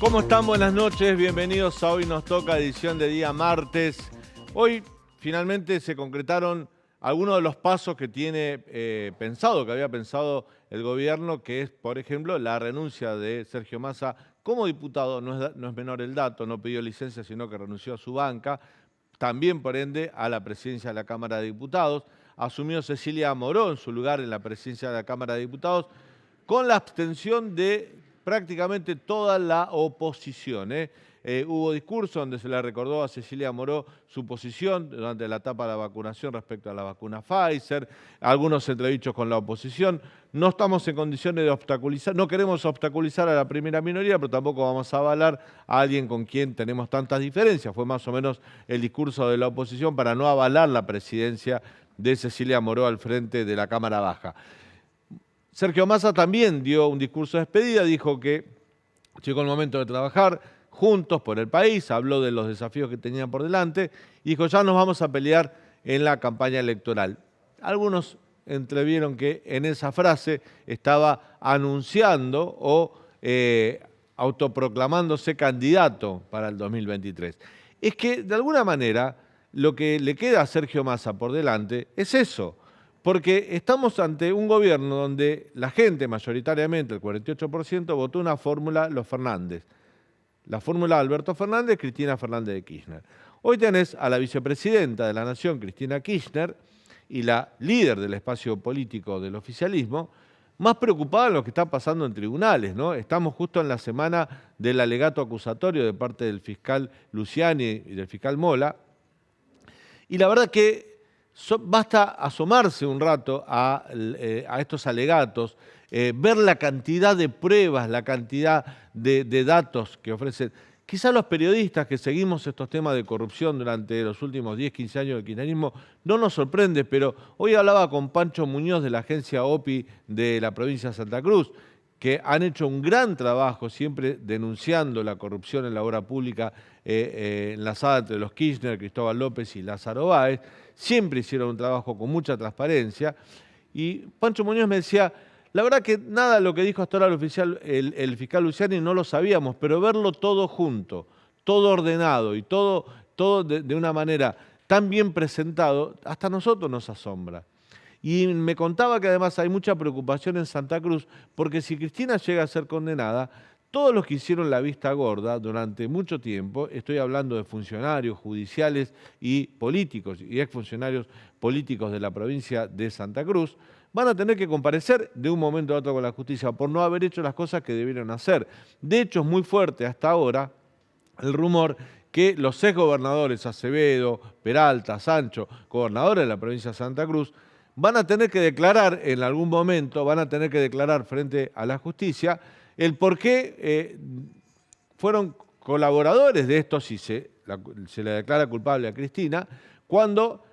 ¿Cómo están? Buenas noches, bienvenidos a Hoy Nos Toca, edición de día martes. Hoy finalmente se concretaron algunos de los pasos que tiene que había pensado el gobierno, que es, por ejemplo, la renuncia de Sergio Massa como diputado. No es menor el dato, no pidió licencia, sino que renunció a su banca. También, por ende, a la presidencia de la Cámara de Diputados. Asumió Cecilia Moró en su lugar en la presidencia de la Cámara de Diputados, con la abstención de prácticamente toda la oposición. Hubo discurso donde se le recordó a Cecilia Moró su posición durante la etapa de la vacunación respecto a la vacuna Pfizer, algunos entredichos con la oposición. No estamos en condiciones de obstaculizar, no queremos obstaculizar a la primera minoría, pero tampoco vamos a avalar a alguien con quien tenemos tantas diferencias. Fue más o menos el discurso de la oposición para no avalar la presidencia de Cecilia Moró al frente de la Cámara Baja. Sergio Massa también dio un discurso de despedida, dijo que llegó el momento de trabajar juntos por el país, habló de los desafíos que tenían por delante y dijo, ya nos vamos a pelear en la campaña electoral. Algunos entrevieron que en esa frase estaba anunciando o autoproclamándose candidato para el 2023. Es que, de alguna manera, lo que le queda a Sergio Massa por delante es eso. Porque estamos ante un gobierno donde la gente, mayoritariamente, el 48%, votó una fórmula Los Fernández. La fórmula Alberto Fernández, Cristina Fernández de Kirchner. Hoy tenés a la vicepresidenta de la Nación, Cristina Kirchner, y la líder del espacio político del oficialismo, más preocupada en lo que está pasando en tribunales, ¿no? Estamos justo en la semana del alegato acusatorio de parte del fiscal Luciani y del fiscal Mola. Y la verdad que basta asomarse un rato a estos alegatos, ver la cantidad de pruebas, la cantidad de datos que ofrecen. Quizás los periodistas que seguimos estos temas de corrupción durante los últimos 10, 15 años del kirchnerismo no nos sorprende, pero hoy hablaba con Pancho Muñoz de la agencia OPI de la provincia de Santa Cruz, que han hecho un gran trabajo siempre denunciando la corrupción en la obra pública enlazada entre los Kirchner, Cristóbal López y Lázaro Báez. Siempre hicieron un trabajo con mucha transparencia. Y Pancho Muñoz me decía, la verdad que nada de lo que dijo hasta ahora el fiscal Luciani no lo sabíamos, pero verlo todo junto, todo ordenado y todo de una manera tan bien presentado, hasta a nosotros nos asombra. Y me contaba que además hay mucha preocupación en Santa Cruz, porque si Cristina llega a ser condenada, todos los que hicieron la vista gorda durante mucho tiempo, estoy hablando de funcionarios judiciales y políticos y exfuncionarios políticos de la provincia de Santa Cruz, van a tener que comparecer de un momento a otro con la justicia por no haber hecho las cosas que debieron hacer. De hecho, es muy fuerte hasta ahora el rumor que los exgobernadores Acevedo, Peralta, Sancho, gobernadores de la provincia de Santa Cruz, van a tener que declarar en algún momento, van a tener que declarar frente a la justicia el por qué fueron colaboradores de esto, si se le declara culpable a Cristina, cuando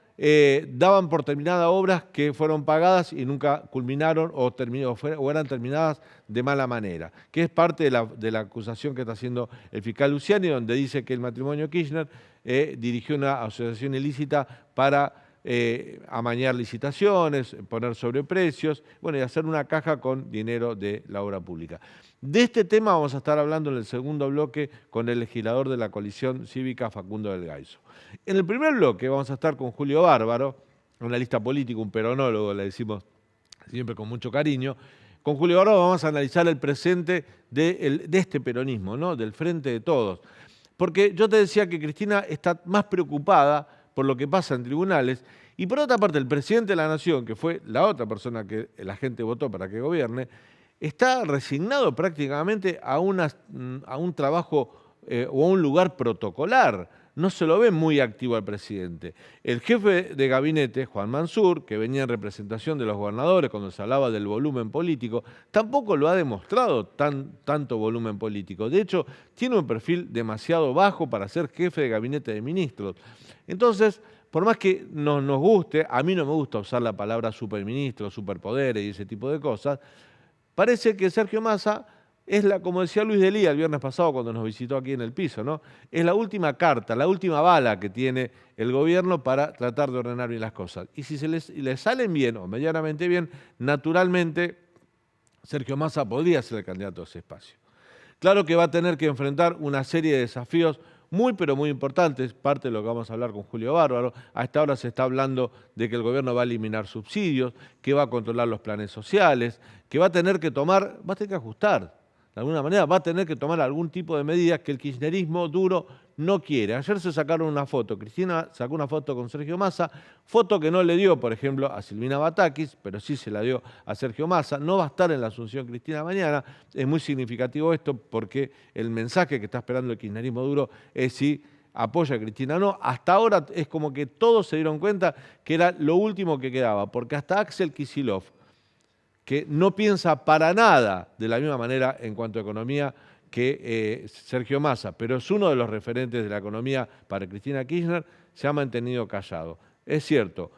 daban por terminadas obras que fueron pagadas y nunca culminaron o eran terminadas de mala manera, que es parte de la acusación que está haciendo el fiscal Luciani, donde dice que el matrimonio Kirchner dirigió una asociación ilícita para amañar licitaciones, poner sobreprecios, bueno, y hacer una caja con dinero de la obra pública. De este tema vamos a estar hablando en el segundo bloque con el legislador de la coalición cívica, Facundo del Gaizo. En el primer bloque vamos a estar con Julio Bárbaro, un analista político, un peronólogo, le decimos siempre con mucho cariño. Con Julio Bárbaro vamos a analizar el presente de este peronismo, ¿no? Del Frente de Todos. Porque yo te decía que Cristina está más preocupada por lo que pasa en tribunales, y por otra parte el presidente de la Nación, que fue la otra persona que la gente votó para que gobierne, está resignado prácticamente a un trabajo o a un lugar protocolar. No se lo ve muy activo al presidente. El jefe de gabinete, Juan Mansur, que venía en representación de los gobernadores cuando se hablaba del volumen político, tampoco lo ha demostrado tanto volumen político. De hecho, tiene un perfil demasiado bajo para ser jefe de gabinete de ministros. Entonces, por más que nos guste, a mí no me gusta usar la palabra superministro, superpoderes y ese tipo de cosas, parece que Sergio Massa es como decía Luis Delía el viernes pasado cuando nos visitó aquí en el piso, ¿no? Es la última carta, la última bala que tiene el gobierno para tratar de ordenar bien las cosas. Y si les salen bien o medianamente bien, naturalmente Sergio Massa podría ser el candidato a ese espacio. Claro que va a tener que enfrentar una serie de desafíos muy, pero muy importantes, parte de lo que vamos a hablar con Julio Bárbaro. A esta hora se está hablando de que el gobierno va a eliminar subsidios, que va a controlar los planes sociales, que va a tener que ajustar. De alguna manera va a tener que tomar algún tipo de medidas que el kirchnerismo duro no quiere. Ayer se sacaron una foto, Cristina sacó una foto con Sergio Massa, foto que no le dio, por ejemplo, a Silvina Batakis, pero sí se la dio a Sergio Massa. No va a estar en la Asunción Cristina mañana. Es muy significativo esto porque el mensaje que está esperando el kirchnerismo duro es si apoya a Cristina o no. Hasta ahora es como que todos se dieron cuenta que era lo último que quedaba, porque hasta Axel Kicillof, que no piensa para nada de la misma manera en cuanto a economía que Sergio Massa, pero es uno de los referentes de la economía para Cristina Kirchner, se ha mantenido callado. Es cierto,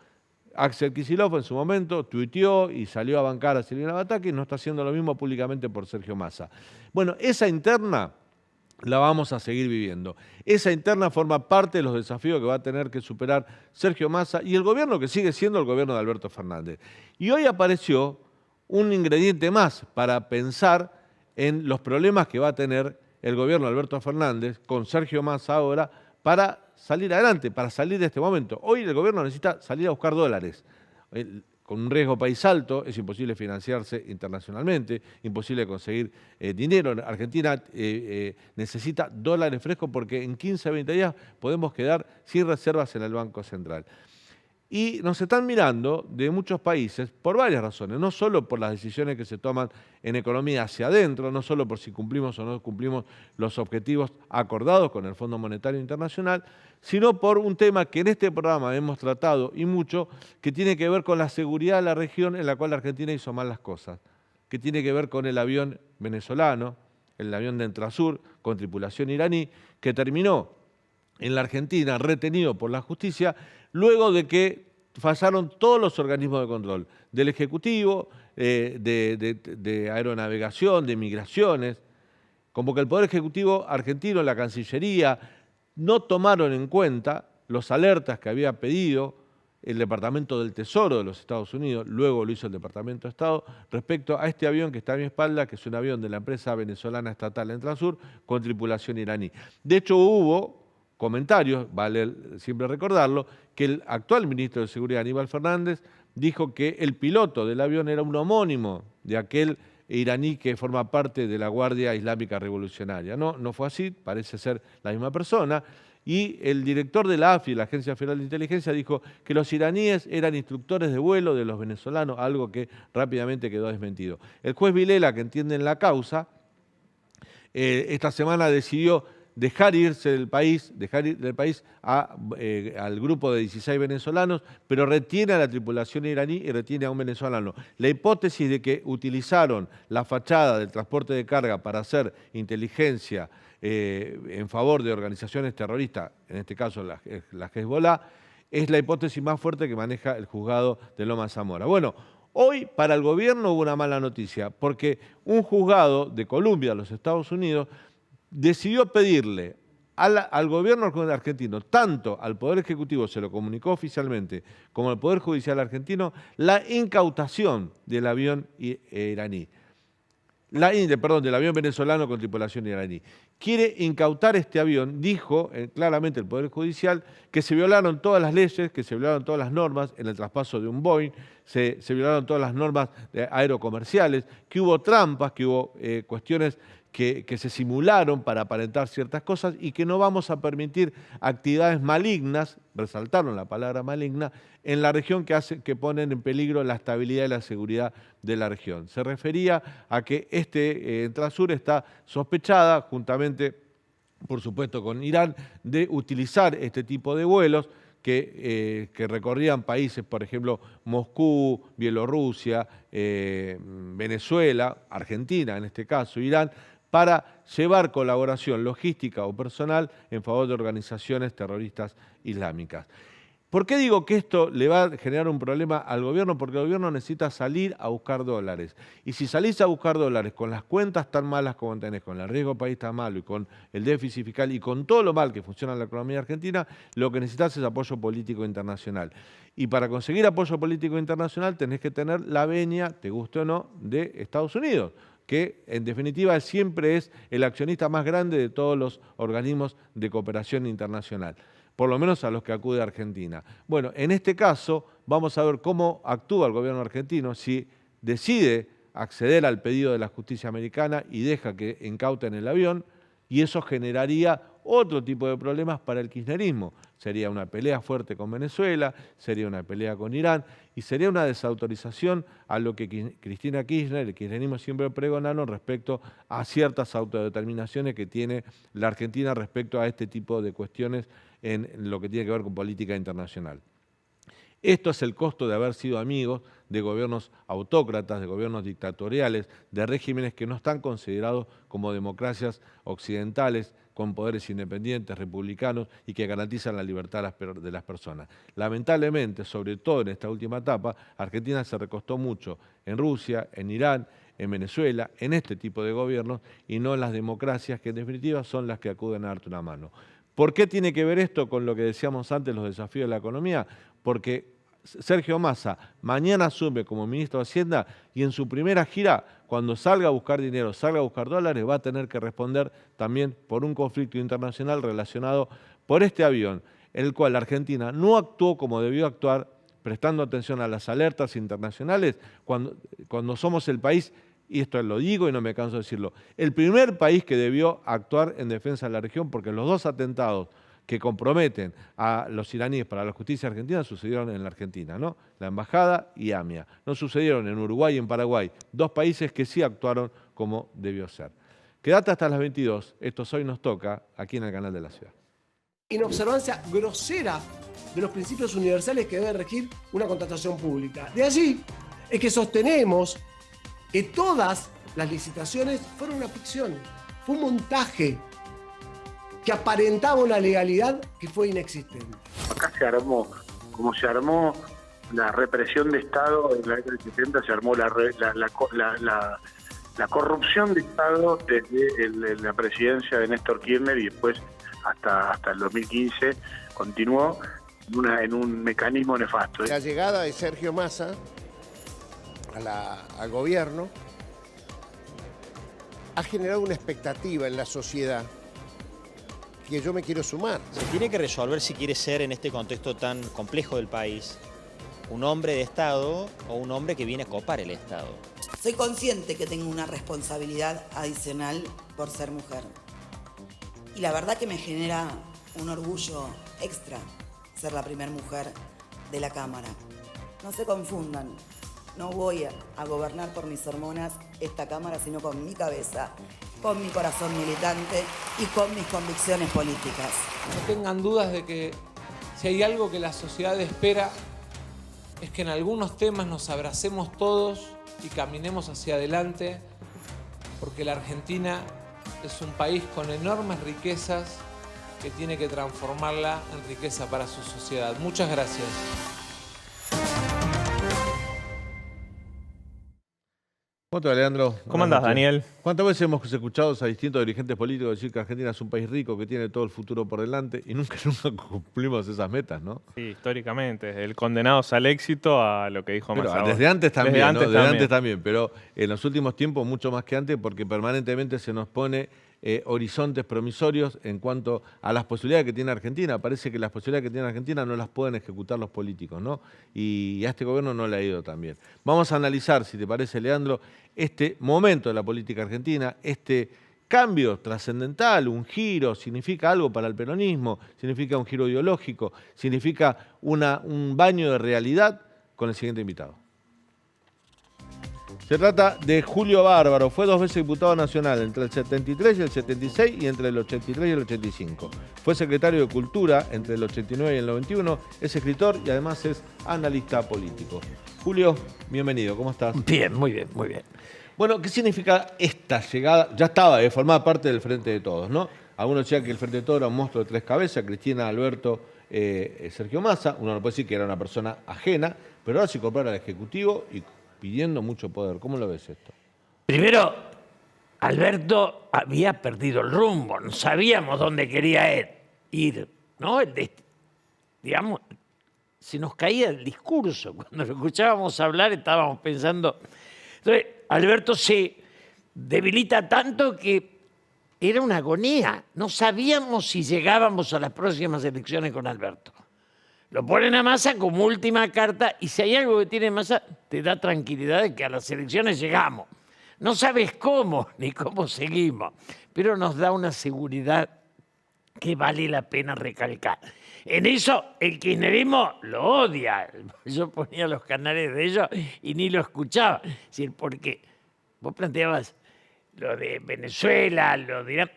Axel Kicillof en su momento tuiteó y salió a bancar a Silvina Batakis, no está haciendo lo mismo públicamente por Sergio Massa. Bueno, esa interna la vamos a seguir viviendo. Esa interna forma parte de los desafíos que va a tener que superar Sergio Massa y el gobierno que sigue siendo el gobierno de Alberto Fernández. Y hoy apareció un ingrediente más para pensar en los problemas que va a tener el gobierno de Alberto Fernández con Sergio Massa ahora para salir adelante, para salir de este momento. Hoy el gobierno necesita salir a buscar dólares. Con un riesgo país alto es imposible financiarse internacionalmente, imposible conseguir dinero. Argentina necesita dólares frescos porque en 15 a 20 días podemos quedar sin reservas en el Banco Central. Y nos están mirando de muchos países por varias razones, no solo por las decisiones que se toman en economía hacia adentro, no solo por si cumplimos o no cumplimos los objetivos acordados con el Fondo Monetario Internacional, sino por un tema que en este programa hemos tratado y mucho, que tiene que ver con la seguridad de la región en la cual Argentina hizo mal las cosas, que tiene que ver con el avión venezolano, el avión de Entrasur, con tripulación iraní, que terminó en la Argentina retenido por la justicia, luego de que fallaron todos los organismos de control, del Ejecutivo, de Aeronavegación, de Migraciones, como que el Poder Ejecutivo argentino, la Cancillería, no tomaron en cuenta los alertas que había pedido el Departamento del Tesoro de los Estados Unidos, luego lo hizo el Departamento de Estado, respecto a este avión que está a mi espalda, que es un avión de la empresa venezolana estatal Entrasur, con tripulación iraní. De hecho, hubo comentarios, vale siempre recordarlo, que el actual ministro de Seguridad, Aníbal Fernández, dijo que el piloto del avión era un homónimo de aquel iraní que forma parte de la Guardia Islámica Revolucionaria. No fue así, parece ser la misma persona. Y el director de la AFI, la Agencia Federal de Inteligencia, dijo que los iraníes eran instructores de vuelo de los venezolanos, algo que rápidamente quedó desmentido. El juez Vilela, que entiende en la causa, esta semana decidió dejar irse del país, al grupo de 16 venezolanos, pero retiene a la tripulación iraní y retiene a un venezolano. La hipótesis de que utilizaron la fachada del transporte de carga para hacer inteligencia en favor de organizaciones terroristas, en este caso la Hezbollah, es la hipótesis más fuerte que maneja el juzgado de Loma Zamora. Bueno, hoy para el gobierno hubo una mala noticia, porque un juzgado de Columbia, los Estados Unidos, decidió pedirle al gobierno argentino, tanto al Poder Ejecutivo, se lo comunicó oficialmente, como al Poder Judicial argentino, la incautación del avión iraní. Del avión venezolano con tripulación iraní. Quiere incautar este avión, dijo claramente el Poder Judicial, que se violaron todas las leyes, que se violaron todas las normas en el traspaso de un Boeing, se violaron todas las normas aerocomerciales, que hubo trampas, que hubo cuestiones que se simularon para aparentar ciertas cosas y que no vamos a permitir actividades malignas, resaltaron la palabra maligna, en la región que ponen en peligro la estabilidad y la seguridad de la región. Se refería a que Entrasur está sospechada, juntamente, por supuesto, con Irán, de utilizar este tipo de vuelos que recorrían países, por ejemplo, Moscú, Bielorrusia, Venezuela, Argentina en este caso, Irán, para llevar colaboración logística o personal en favor de organizaciones terroristas islámicas. ¿Por qué digo que esto le va a generar un problema al gobierno? Porque el gobierno necesita salir a buscar dólares. Y si salís a buscar dólares con las cuentas tan malas como tenés, con el riesgo país tan malo y con el déficit fiscal y con todo lo mal que funciona en la economía argentina, lo que necesitas es apoyo político internacional. Y para conseguir apoyo político internacional tenés que tener la venia, te guste o no, de Estados Unidos, que en definitiva siempre es el accionista más grande de todos los organismos de cooperación internacional, por lo menos a los que acude Argentina. Bueno, en este caso vamos a ver cómo actúa el gobierno argentino, si decide acceder al pedido de la justicia americana y deja que incauten el avión, y eso generaría otro tipo de problemas para el kirchnerismo. Sería una pelea fuerte con Venezuela, sería una pelea con Irán y sería una desautorización a lo que Cristina Kirchner, el kirchnerismo siempre pregonaron respecto a ciertas autodeterminaciones que tiene la Argentina respecto a este tipo de cuestiones en lo que tiene que ver con política internacional. Esto es el costo de haber sido amigos de gobiernos autócratas, de gobiernos dictatoriales, de regímenes que no están considerados como democracias occidentales, con poderes independientes, republicanos y que garantizan la libertad de las personas. Lamentablemente, sobre todo en esta última etapa, Argentina se recostó mucho en Rusia, en Irán, en Venezuela, en este tipo de gobiernos y no en las democracias que en definitiva son las que acuden a darte una mano. ¿Por qué tiene que ver esto con lo que decíamos antes, los desafíos de la economía? Porque Sergio Massa mañana asume como ministro de Hacienda y en su primera gira, cuando salga a buscar dinero, salga a buscar dólares, va a tener que responder también por un conflicto internacional relacionado por este avión, en el cual la Argentina no actuó como debió actuar, prestando atención a las alertas internacionales, cuando somos el país, y esto lo digo y no me canso de decirlo, el primer país que debió actuar en defensa de la región, porque los dos atentados que comprometen a los iraníes para la justicia argentina sucedieron en la Argentina, ¿no? La embajada y AMIA. No sucedieron en Uruguay y en Paraguay, dos países que sí actuaron como debió ser. Quédate hasta las 22, esto Hoy Nos Toca, aquí en el Canal de la Ciudad. Inobservancia grosera de los principios universales que deben regir una contratación pública. De allí es que sostenemos que todas las licitaciones fueron una ficción, fue un montaje que aparentaba una legalidad que fue inexistente. Acá se armó, como se armó la represión de Estado en la década del 70, se armó la corrupción de Estado desde la presidencia de Néstor Kirchner y después hasta el 2015 continuó en un mecanismo nefasto. La llegada de Sergio Massa al gobierno ha generado una expectativa en la sociedad que yo me quiero sumar. Se tiene que resolver si quiere ser en este contexto tan complejo del país un hombre de Estado o un hombre que viene a copar el Estado. Soy consciente que tengo una responsabilidad adicional por ser mujer. Y la verdad que me genera un orgullo extra ser la primera mujer de la Cámara. No se confundan, no voy a gobernar por mis hormonas esta Cámara, sino con mi cabeza, con mi corazón militante y con mis convicciones políticas. No tengan dudas de que si hay algo que la sociedad espera es que en algunos temas nos abracemos todos y caminemos hacia adelante, porque la Argentina es un país con enormes riquezas que tiene que transformarla en riqueza para su sociedad. Muchas gracias. ¿Cómo te va, Leandro? ¿Cómo andás, Daniel? ¿Cuántas veces hemos escuchado a distintos dirigentes políticos decir que Argentina es un país rico, que tiene todo el futuro por delante, y nunca cumplimos esas metas, ¿no? Sí, históricamente, desde el condenados al éxito a lo que dijo Massa. Desde antes también, desde antes también, pero en los últimos tiempos mucho más que antes, porque permanentemente se nos pone horizontes promisorios en cuanto a las posibilidades que tiene Argentina. Parece que las posibilidades que tiene Argentina no las pueden ejecutar los políticos, ¿no? Y a este gobierno no le ha ido tan bien. Vamos a analizar, si te parece, Leandro, este momento de la política argentina, este cambio trascendental, un giro, significa algo para el peronismo, significa un giro ideológico, significa un baño de realidad con el siguiente invitado. Se trata de Julio Bárbaro, fue 2 veces diputado nacional, entre el 73 y el 76 y entre el 83 y el 85. Fue secretario de Cultura entre el 89 y el 91, es escritor y además es analista político. Julio, bienvenido, ¿cómo estás? Bien, muy bien, muy bien. Bueno, ¿qué significa esta llegada? Ya estaba, formaba parte del Frente de Todos, ¿no? Algunos decían que el Frente de Todos era un monstruo de 3 cabezas, Cristina, Alberto, Sergio Massa. Uno no puede decir que era una persona ajena, pero ahora se incorpora al Ejecutivo y pidiendo mucho poder. ¿Cómo lo ves esto? Primero, Alberto había perdido el rumbo, no sabíamos dónde quería él ir, ¿no? Digamos, se nos caía el discurso. Cuando lo escuchábamos hablar estábamos pensando... Entonces, Alberto se debilita tanto que era una agonía. No sabíamos si llegábamos a las próximas elecciones con Alberto. Lo ponen a Massa como última carta y si hay algo que tiene Massa, te da tranquilidad de que a las elecciones llegamos. No sabes cómo ni cómo seguimos, pero nos da una seguridad que vale la pena recalcar. En eso el kirchnerismo lo odia. Yo ponía los canales de ellos y ni lo escuchaba. Es decir, porque vos planteabas lo de Venezuela, lo de Irán.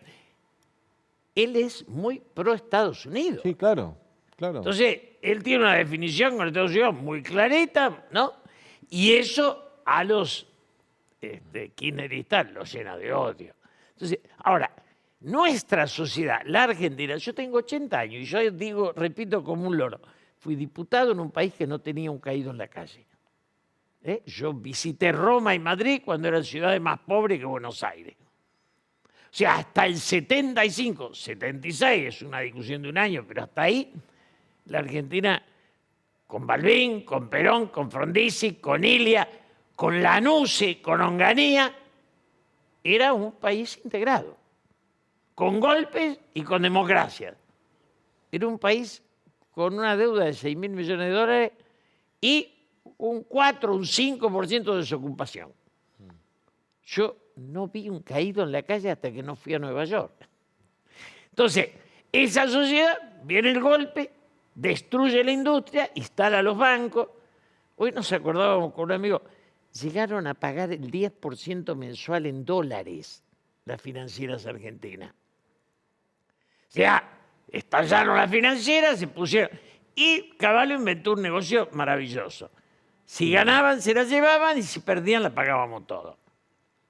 Él es muy pro Estados Unidos. Sí, claro, claro. Entonces, él tiene una definición con Estados Unidos muy clarita, ¿no? Y eso a los kirchneristas los llena de odio. Entonces, ahora, nuestra sociedad, la Argentina, yo tengo 80 años y yo digo, repito como un loro, fui diputado en un país que no tenía un caído en la calle. Yo visité Roma y Madrid cuando eran ciudades más pobres que Buenos Aires. O sea, hasta el 75, 76, es una discusión de un año, pero hasta ahí, la Argentina, con Balbín, con Perón, con Frondizi, con Ilia, con Lanuse, con Onganía, era un país integrado, con golpes y con democracia. Era un país con una deuda de 6.000 millones de dólares y un 4, un 5% de desocupación. Yo no vi un caído en la calle hasta que no fui a Nueva York. Entonces, esa sociedad, viene el golpe, destruye la industria, instala los bancos. Hoy nos acordábamos con un amigo, llegaron a pagar el 10% mensual en dólares las financieras argentinas. O sea, estallaron las financieras, se pusieron... Y Cavallo inventó un negocio maravilloso. Si ganaban, se las llevaban y si perdían, la pagábamos todo.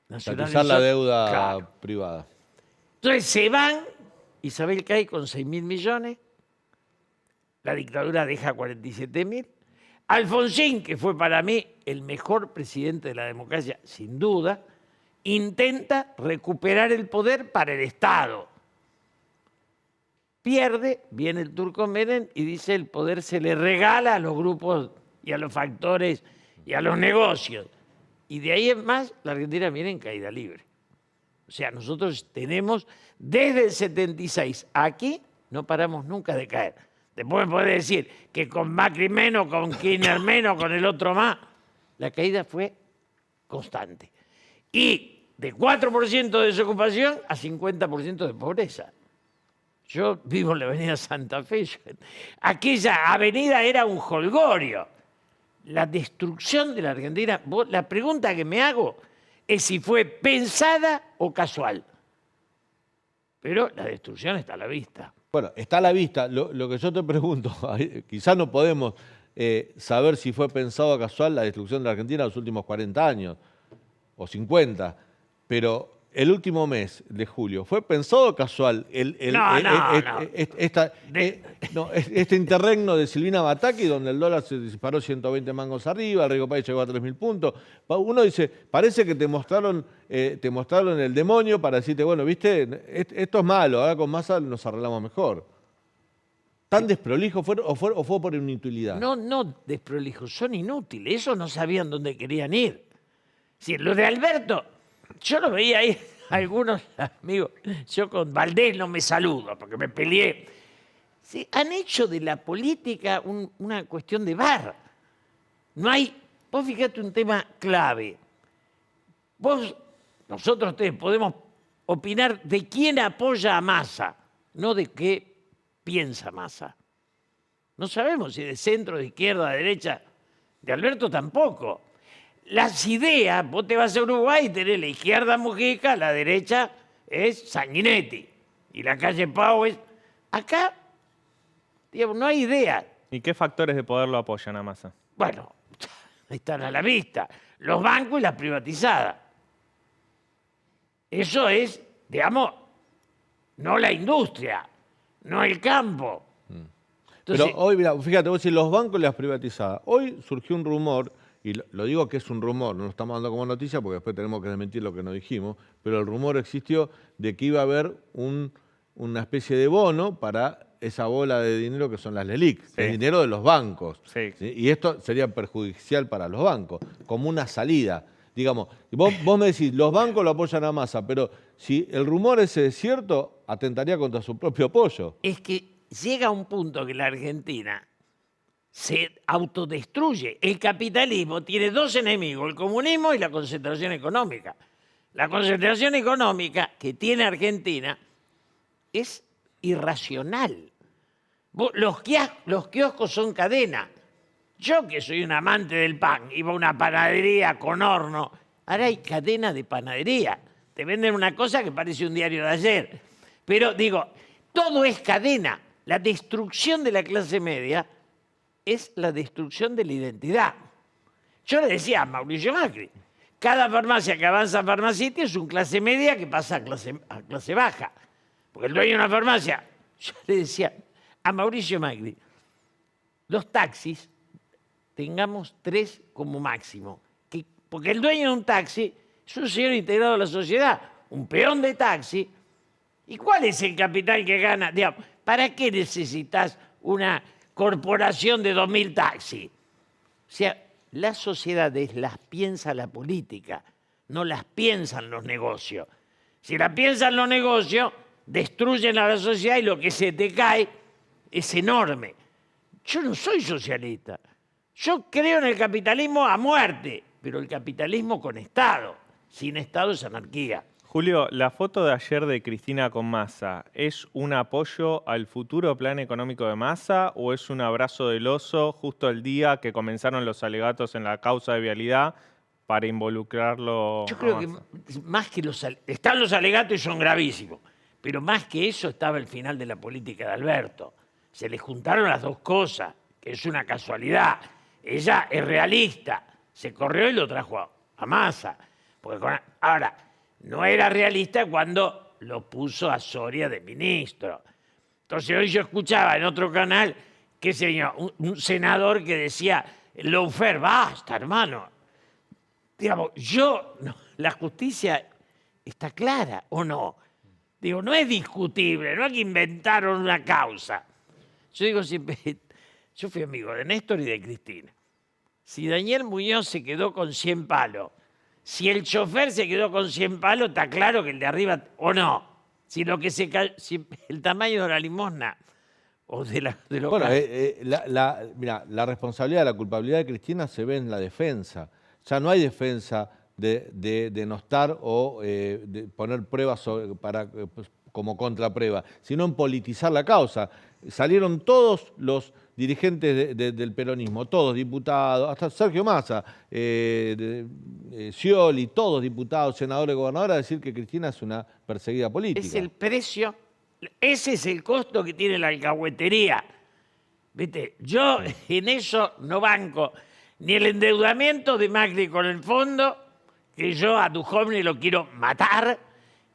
Nacionalizar la deuda privada. Entonces se van, Isabel cae con 6.000 millones, la dictadura deja 47.000. Alfonsín, que fue para mí el mejor presidente de la democracia, sin duda, intenta recuperar el poder para el Estado. Pierde, viene el turco Menem y dice el poder se le regala a los grupos y a los factores y a los negocios. Y de ahí en más, la Argentina viene en caída libre. O sea, nosotros tenemos desde el 76 aquí, no paramos nunca de caer. Después me podés decir que con Macri menos, con Kirchner menos, con el otro más, la caída fue constante. Y de 4% de desocupación a 50% de pobreza. Yo vivo en la avenida Santa Fe. Aquella avenida era un jolgorio. La destrucción de la Argentina, la pregunta que me hago es si fue pensada o casual. Pero la destrucción está a la vista. Bueno, está a la vista. Lo que yo te pregunto, quizás no podemos saber si fue pensado o casual la destrucción de la Argentina en los últimos 40 años o 50, pero el último mes de julio, ¿fue pensado o casual este interregno de Silvina Bataki, donde el dólar se disparó 120 mangos arriba, el Riego País llegó a 3.000 puntos? Uno dice, parece que te mostraron el demonio para decirte, bueno, viste, esto es malo, ahora con Massa nos arreglamos mejor. ¿Tan desprolijo fue o fue por inutilidad? No desprolijo, son inútiles, esos no sabían dónde querían ir. Si lo de Alberto... Yo lo veía ahí, algunos amigos, yo con Valdés no me saludo porque me peleé. Sí, han hecho de la política una cuestión de bar. No hay, vos fíjate un tema clave. Nosotros podemos opinar de quién apoya a Massa, no de qué piensa Massa. No sabemos si de centro, de izquierda, de derecha, de Alberto tampoco. Las ideas, vos te vas a Uruguay y tenés la izquierda Mujica, la derecha es Sanguinetti y la calle Pau es... Acá, digamos, no hay idea. ¿Y qué factores de poder lo apoyan a Massa? Bueno, están a la vista. Los bancos y las privatizadas. Eso es, digamos, no la industria, no el campo. Entonces, pero hoy, mira, fíjate, vos decís los bancos y las privatizadas. Hoy surgió un rumor... Y lo digo que es un rumor, no lo estamos dando como noticia porque después tenemos que desmentir lo que nos dijimos, pero el rumor existió de que iba a haber una especie de bono para esa bola de dinero que son las LELIQ, el dinero de los bancos. Sí. ¿Sí? Y esto sería perjudicial para los bancos, como una salida. digamos, vos me decís, los bancos lo apoyan a Massa, pero si el rumor ese es cierto, atentaría contra su propio apoyo. Es que llega un punto que la Argentina se autodestruye. El capitalismo tiene dos enemigos, el comunismo y la concentración económica. La concentración económica que tiene Argentina es irracional. Los kioscos son cadena. Yo, que soy un amante del pan, iba a una panadería con horno. Ahora hay cadena de panadería. Te venden una cosa que parece un diario de ayer. Pero digo, todo es cadena. La destrucción de la clase media es la destrucción de la identidad. Yo le decía a Mauricio Macri, cada farmacia que avanza a Farmacity es un clase media que pasa a clase baja. Porque el dueño de una farmacia, yo le decía a Mauricio Macri, los taxis, tengamos 3 como máximo. Porque el dueño de un taxi es un señor integrado a la sociedad, un peón de taxi. ¿Y cuál es el capital que gana? Digamos, ¿para qué necesitas una corporación de 2.000 taxis? O sea, las sociedades las piensa la política, no las piensan los negocios. Si las piensan los negocios, destruyen a la sociedad y lo que se te cae es enorme. Yo no soy socialista. Yo creo en el capitalismo a muerte, pero el capitalismo con Estado. Sin Estado es anarquía. Julio, la foto de ayer de Cristina con Massa, ¿es un apoyo al futuro plan económico de Massa o es un abrazo del oso justo el día que comenzaron los alegatos en la causa de vialidad para involucrarlo? Yo creo que más que están los alegatos y son gravísimos, pero más que eso estaba el final de la política de Alberto. Se le juntaron las dos cosas, que es una casualidad. Ella es realista, se corrió y lo trajo a Massa. Ahora, no era realista cuando lo puso a Soria de ministro. Entonces hoy yo escuchaba en otro canal, qué sé yo, un senador que decía, lawfare, basta, hermano. Digamos, la justicia está clara, ¿o no? Digo, no es discutible, no hay que inventar una causa. Yo digo siempre, yo fui amigo de Néstor y de Cristina. Si Daniel Muñoz se quedó con 100 palos, si el chofer se quedó con 100 palos, está claro que el de arriba, o no. Si el tamaño de la limosna o de lo bueno, mira, la responsabilidad de la culpabilidad de Cristina se ve en la defensa. Ya no hay defensa de denostar o de poner pruebas como contraprueba, sino en politizar la causa. Salieron todos los dirigentes del peronismo, todos diputados, hasta Sergio Massa, Scioli, todos diputados, senadores, gobernadores, a decir que Cristina es una perseguida política. Es el precio, ese es el costo que tiene la alcahuetería. ¿Viste? Yo en eso no banco ni el endeudamiento de Macri con el fondo, que yo a Duhovne lo quiero matar,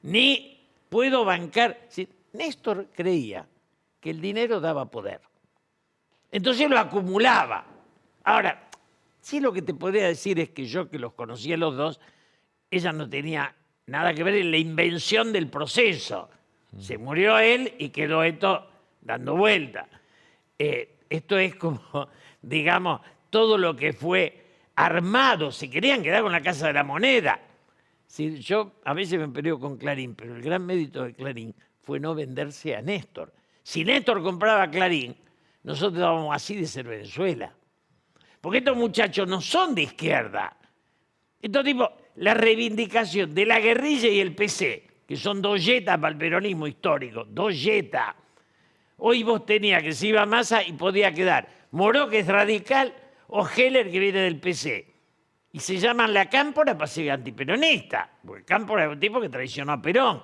ni puedo bancar. Néstor creía que el dinero daba poder. Entonces lo acumulaba. Ahora, sí lo que te podría decir es que yo, que los conocía los dos, ella no tenía nada que ver en la invención del proceso. Se murió él y quedó esto dando vuelta. Esto es como, digamos, todo lo que fue armado. Se querían quedar con la Casa de la Moneda. Sí, yo a veces me peleo con Clarín, pero el gran mérito de Clarín fue no venderse a Néstor. Si Néstor compraba Clarín, nosotros estábamos así de ser Venezuela. Porque estos muchachos no son de izquierda. Estos tipos, la reivindicación de la guerrilla y el PC, que son dos yetas para el peronismo histórico, dos yetas. Hoy vos tenías que se iba a Massa y podía quedar Moró, que es radical, o Heller, que viene del PC. Y se llaman la Cámpora para ser antiperonista, porque Cámpora es un tipo que traicionó a Perón.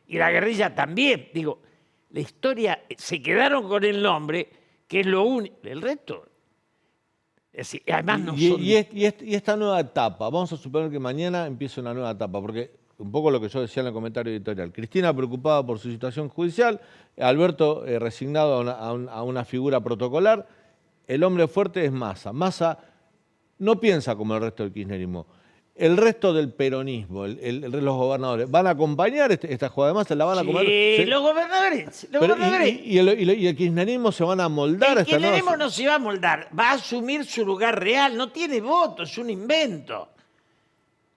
Y la guerrilla también. Digo, la historia, se quedaron con el nombre, que es lo único. El resto, es decir, además no son... Y esta nueva etapa, vamos a suponer que mañana empieza una nueva etapa, porque un poco lo que yo decía en el comentario editorial. Cristina preocupada por su situación judicial, Alberto resignado a una figura protocolar. El hombre fuerte es Massa. Massa no piensa como el resto del kirchnerismo. El resto del peronismo, los gobernadores, ¿van a acompañar esta jugada de Massa? ¿La van a comer? Sí, los gobernadores. ¿Y el kirchnerismo se van a moldar? El kirchnerismo no se va a moldar, va a asumir su lugar real, no tiene voto, es un invento.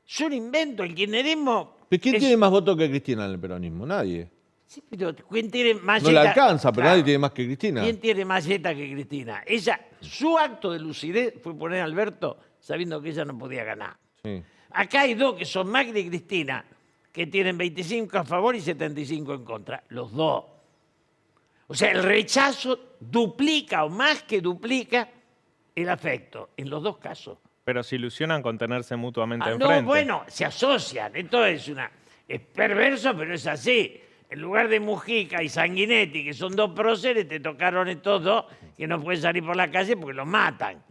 Es un invento. El kirchnerismo... ¿Pero quién es- tiene más votos que Cristina en el peronismo? Nadie. Sí, pero ¿quién tiene más No le yeta? alcanza, pero Claro. nadie tiene más que Cristina. ¿Quién tiene más yeta que Cristina? Su acto de lucidez fue poner a Alberto sabiendo que ella no podía ganar. Sí. Acá hay dos que son Macri y Cristina, que tienen 25 a favor y 75 en contra. Los dos. O sea, el rechazo duplica o más que duplica el afecto en los dos casos. Pero se ilusionan con tenerse mutuamente No, enfrente. bueno, se asocian. Esto es perverso, pero es así. En lugar de Mujica y Sanguinetti, que son dos próceres, te tocaron estos dos que no pueden salir por la calle porque los matan.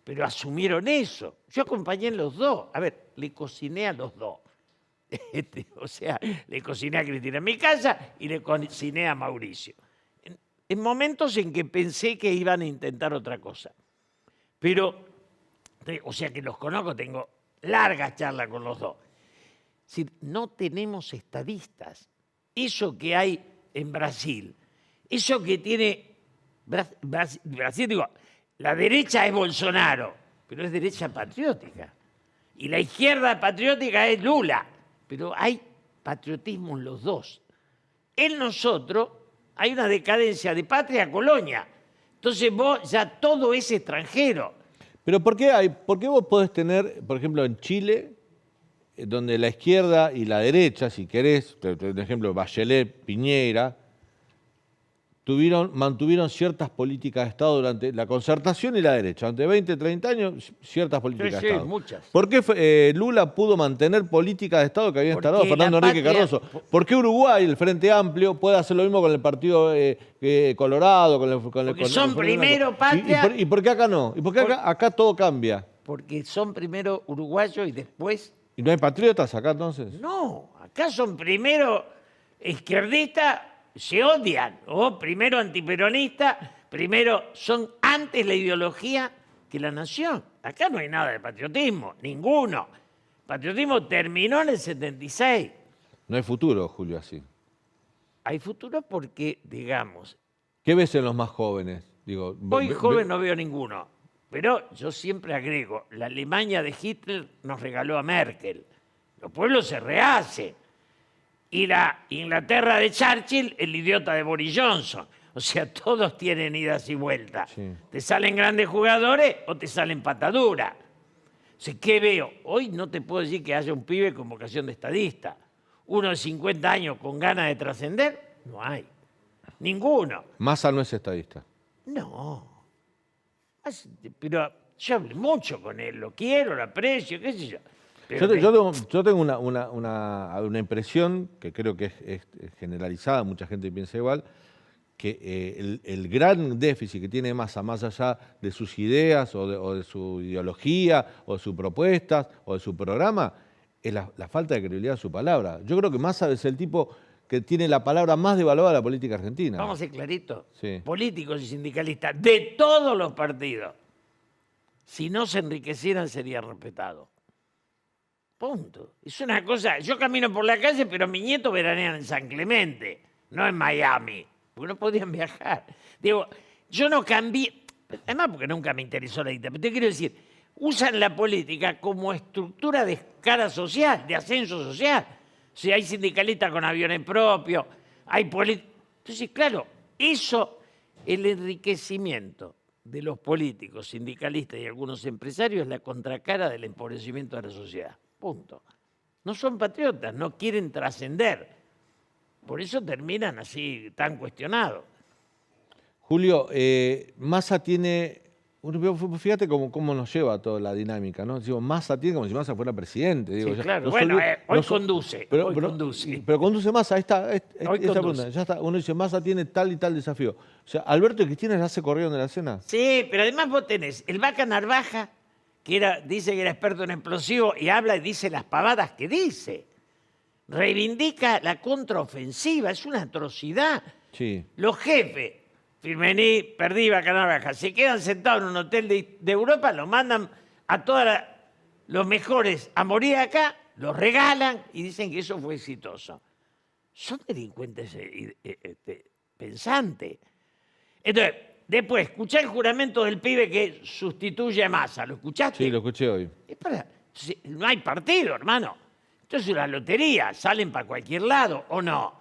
Pero asumieron eso. Yo acompañé en los dos. A ver, le cociné a los dos. O sea, le cociné a Cristina en mi casa y le cociné a Mauricio. En momentos en que pensé que iban a intentar otra cosa. Pero, o sea que los conozco, tengo largas charlas con los dos. Es decir, no tenemos estadistas. Eso que hay en Brasil, eso que tiene Brasil, digo, la derecha es Bolsonaro, pero es derecha patriótica. Y la izquierda patriótica es Lula, pero hay patriotismo en los dos. En nosotros hay una decadencia de patria a colonia. Entonces vos ya todo es extranjero. Pero ¿por qué vos podés tener, por ejemplo, en Chile, donde la izquierda y la derecha, si querés, por ejemplo, Bachelet, Piñera, mantuvieron ciertas políticas de Estado durante la concertación y la derecha, durante 20, 30 años, ciertas políticas Sí, de Estado. muchas. ¿Por qué Lula pudo mantener políticas de Estado que había Porque instalado Fernando la Enrique patria- Cardoso? ¿Por qué Uruguay, el Frente Amplio, puede hacer lo mismo con el Partido Colorado? Porque son primero patria- ¿Y por qué acá no? ¿Y por qué acá todo cambia? Porque son primero uruguayos y después... ¿Y no hay patriotas acá entonces? No, acá son primero izquierdistas, se odian, o primero antiperonistas, primero son antes la ideología que la nación. Acá no hay nada de patriotismo, ninguno. El patriotismo terminó en el 76. No hay futuro, Julio, así. Hay futuro porque, digamos, ¿Qué ves en los más jóvenes? Digo, hoy joven no veo ninguno, pero yo siempre agrego, la Alemania de Hitler nos regaló a Merkel. Los pueblos se rehacen. Y la Inglaterra de Churchill, el idiota de Boris Johnson. O sea, todos tienen idas y vueltas. Sí. Te salen grandes jugadores o te salen pataduras. O sea, ¿qué veo? Hoy no te puedo decir que haya un pibe con vocación de estadista. Uno de 50 años con ganas de trascender, no hay. Ninguno. Massa no es estadista. No. Pero yo hablé mucho con él, lo quiero, lo aprecio, qué sé yo. Pero Yo tengo una impresión, que creo que es generalizada, mucha gente piensa igual, que el gran déficit que tiene Massa, más allá de sus ideas o de su ideología o de sus propuestas o de su programa, es la falta de credibilidad de su palabra. Yo creo que Massa es el tipo que tiene la palabra más devaluada de la política argentina. vamos a ser claritos, Sí. políticos y sindicalistas de todos los partidos, si no se enriquecieran serían respetados. Punto. Es una cosa, yo camino por la calle, pero mis nietos veranean en San Clemente, no en Miami, porque no podían viajar. Digo, yo no cambié, además porque nunca me interesó la dictadura, pero te quiero decir, usan la política como estructura de escala social, de ascenso social. O sea, hay sindicalistas con aviones propios, hay políticos. Entonces, claro, eso, el enriquecimiento de los políticos, sindicalistas y algunos empresarios es la contracara del empobrecimiento de la sociedad. Punto. No son patriotas, no quieren trascender. Por eso terminan así tan cuestionados. Julio, Massa tiene... Fíjate cómo nos lleva toda la dinámica, ¿no? Digo, Massa tiene como si Massa fuera presidente. Digo, Sí, ya, claro. no Bueno, solo- hoy no so- conduce. Pero, Hoy pero- conduce. pero conduce Massa, ahí está. Hoy Esta conduce. pregunta, ya está. Uno dice, Massa tiene tal y tal desafío. O sea, Alberto y Cristina ya se corrieron de la escena. Sí, pero además vos tenés el Vaca Narvaja, que dice que era experto en explosivos y habla y dice las pavadas que dice. Reivindica la contraofensiva, es una atrocidad. Sí. Los jefes, Firmení, Perdí, Vaca Narvaja, se quedan sentados en un hotel de Europa, los mandan a todos los mejores a morir acá, los regalan y dicen que eso fue exitoso. Son delincuentes pensantes. Entonces, después, escuchá el juramento del pibe que sustituye a Massa. ¿Lo escuchaste? Sí, lo escuché hoy. Entonces, no hay partido, hermano. Entonces es una lotería, salen para cualquier lado, ¿o no?